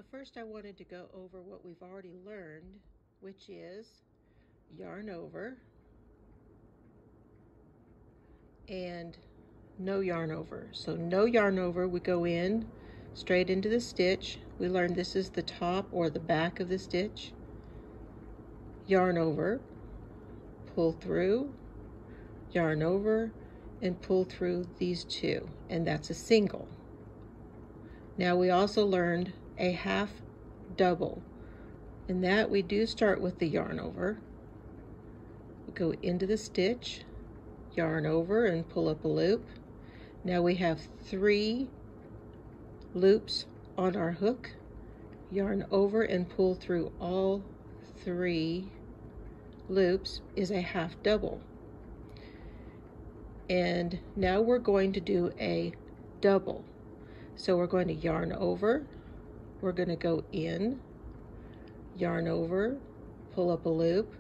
So first I wanted to go over what we've already learned, which is yarn over and no yarn over. So no yarn over, we go in straight into the stitch. We learned this is the top or the back of the stitch. Yarn over, pull through, yarn over, and pull through these two, and that's a single. Now we also learned a half double. In that we do start with the yarn over. We go into the stitch, yarn over and pull up a loop. Now we have 3 loops on our hook. Yarn over and pull through all 3 loops is a half double. And now we're going to do a double. So we're going to yarn over, we're going to go in, yarn over, pull up a loop.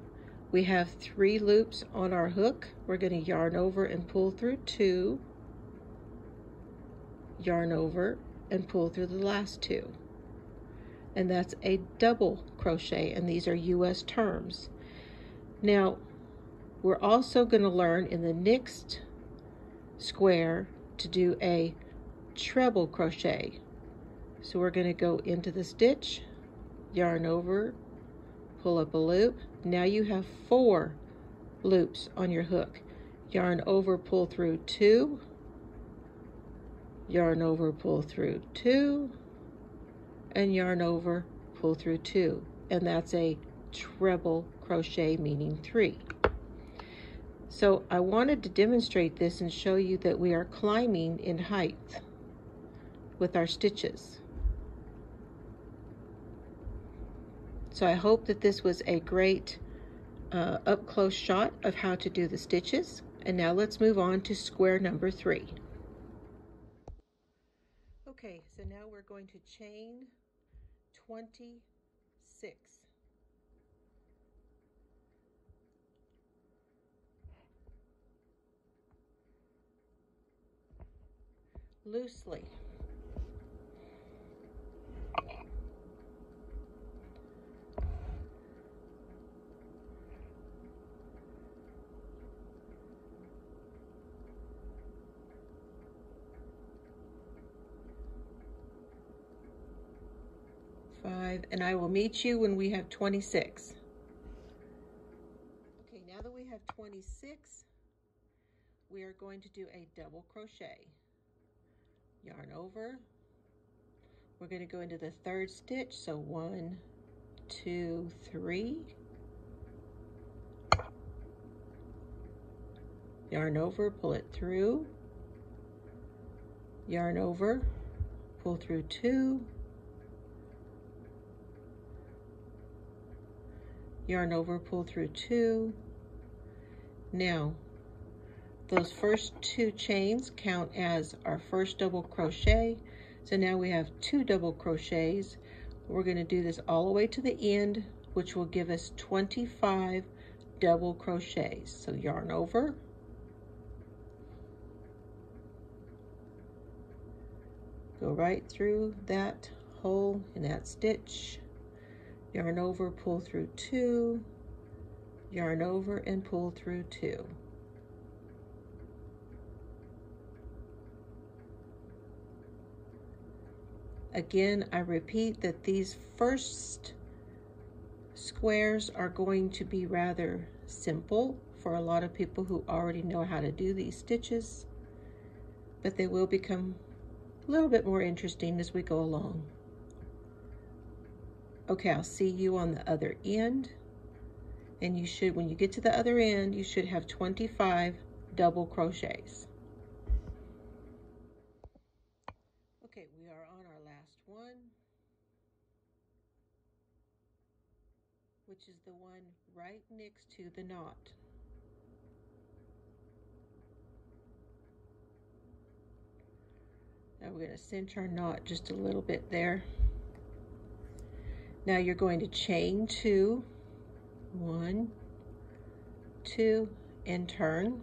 We have 3 loops on our hook. We're going to yarn over and pull through 2, yarn over and pull through the last 2. And that's a double crochet, and these are US terms. Now, we're also going to learn in the next square to do a treble crochet. So we're going to go into the stitch, yarn over, pull up a loop. Now you have 4 loops on your hook. Yarn over, pull through 2, yarn over, pull through 2, and yarn over, pull through 2. And that's a treble crochet, meaning 3. So I wanted to demonstrate this and show you that we are climbing in height with our stitches. So I hope that this was a great up-close shot of how to do the stitches. And now let's move on to square number 3. Okay, so now we're going to chain 26. Loosely. And I will meet you when we have 26. Okay, now that we have 26, we are going to do a double crochet. Yarn over. We're going to go into the 3rd stitch, so 1, 2, 3. Yarn over, pull it through. Yarn over, pull through 2. Yarn over, pull through 2. Now, those first 2 chains count as our first double crochet. So now we have 2 double crochets. We're going to do this all the way to the end, which will give us 25 double crochets. So yarn over, go right through that hole in that stitch, yarn over, pull through 2, yarn over and pull through 2. Again, I repeat that these first squares are going to be rather simple for a lot of people who already know how to do these stitches, but they will become a little bit more interesting as we go along. Okay, I'll see you on the other end, and you should, when you get to the other end, you should have 25 double crochets. Okay, we are on our last one, which is the one right next to the knot. Now we're going to cinch our knot just a little bit there. Now you're going to chain 2, 1, 2, and turn.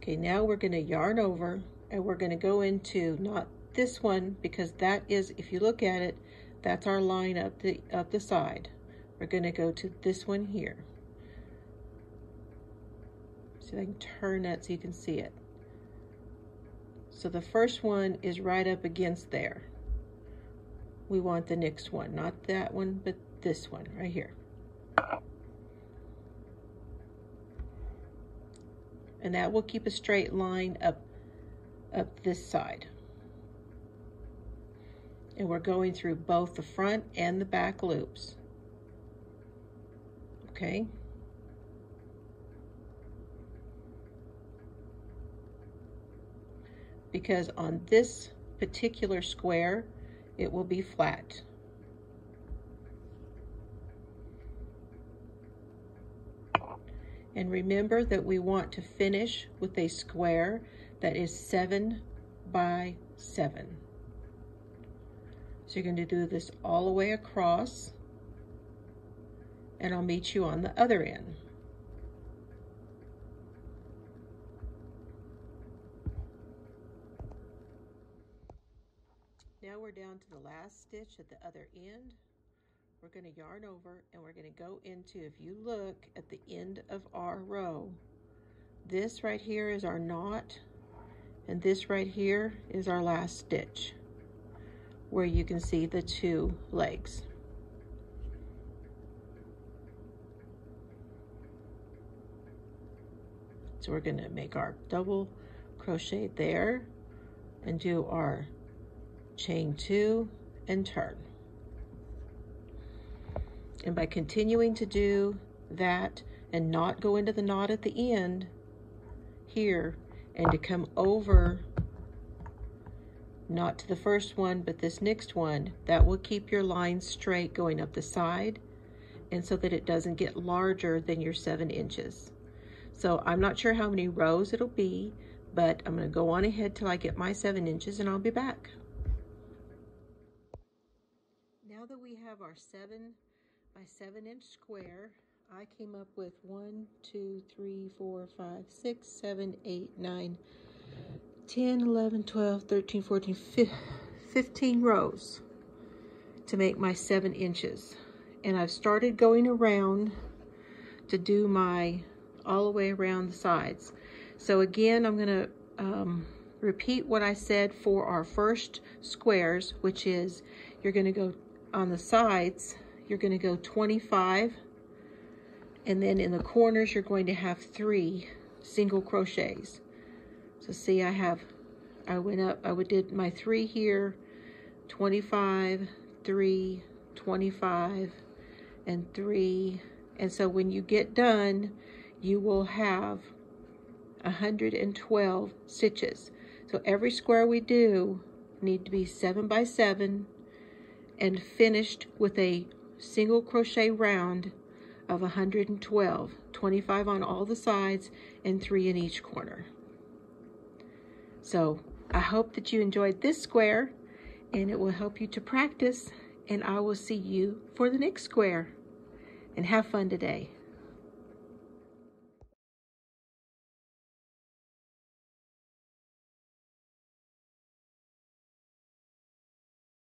Okay, now we're going to yarn over and we're going to go into not this one, because that is, if you look at it, that's our line up the side. We're going to go to this one here. See if I can turn that so you can see it. So the first one is right up against there. We want the next one, not that one, but this one right here. And that will keep a straight line up this side. And we're going through both the front and the back loops. Okay. Because on this particular square, it will be flat. And remember that we want to finish with a square that is 7 by 7. So you're going to do this all the way across, and I'll meet you on the other end. Now we're down to the last stitch at the other end. We're going to yarn over and we're going to go into, if you look at the end of our row, this right here is our knot, and this right here is our last stitch, where you can see the 2 legs. So we're going to make our double crochet there and do our chain 2 and turn. And by continuing to do that and not go into the knot at the end here, and to come over, not to the first one, but this next one, that will keep your line straight going up the side, and so that it doesn't get larger than your 7 inches. So I'm not sure how many rows it'll be, but I'm going to go on ahead till I get my 7 inches and I'll be back. Now that we have our 7 by 7 inch square, I came up with 1, 2, 3, 4, 5, 6, 7, 8, 9, 10, 11, 12, 13, 14, 15 rows to make my 7 inches. And I've started going around to do my all the way around the sides. So again, I'm going to repeat what I said for our first squares, which is you're going to go on the sides, you're going to go 25, and then in the corners you're going to have 3 single crochets. So see, I went up, I did my 3 here, 25, 3, 25, and 3. And so when you get done, you will have 112 stitches. So every square we do need to be 7 by 7 and finished with a single crochet round of 112, 25 on all the sides and 3 in each corner. So I hope that you enjoyed this square, and it will help you to practice, and I will see you for the next square. And have fun today.